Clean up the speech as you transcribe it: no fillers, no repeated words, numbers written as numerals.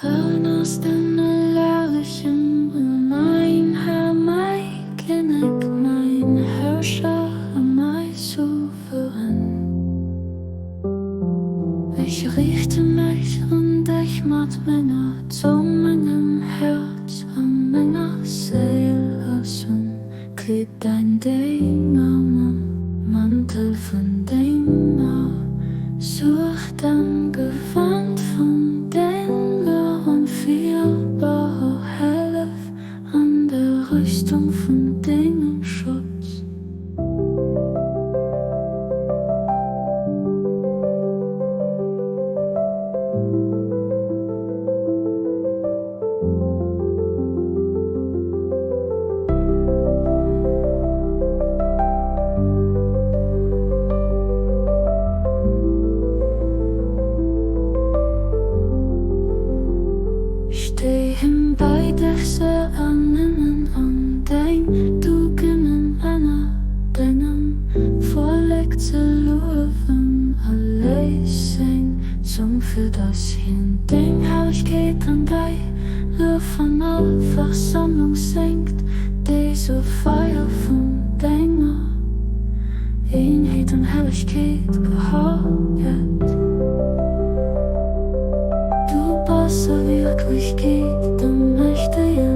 Hören aus den Allherrlechen, mein Herr, mein Kinnek, mein Herrscher, mein Souverän. Ich riichte mech und Dech mat menger, Zong mengem Häerz, menger Séil, soen, Kleed Däin Dénger, Mantel von Denger Suerg, Gewand von Denger, onfeelbarer Hëllef an der Rüstung von Dengem Schutz. Stehen bei Dech Suerg an Deng Dugenden Dengem Vollek zu Luef allein Zong für das Hien Deng Herrlechkeet und Däi Luef an aller Versammlung senkt diese Feier von Denger Eenheet und Herrlichkeit behauptet. Du Wierklechkeet de Mächtegen.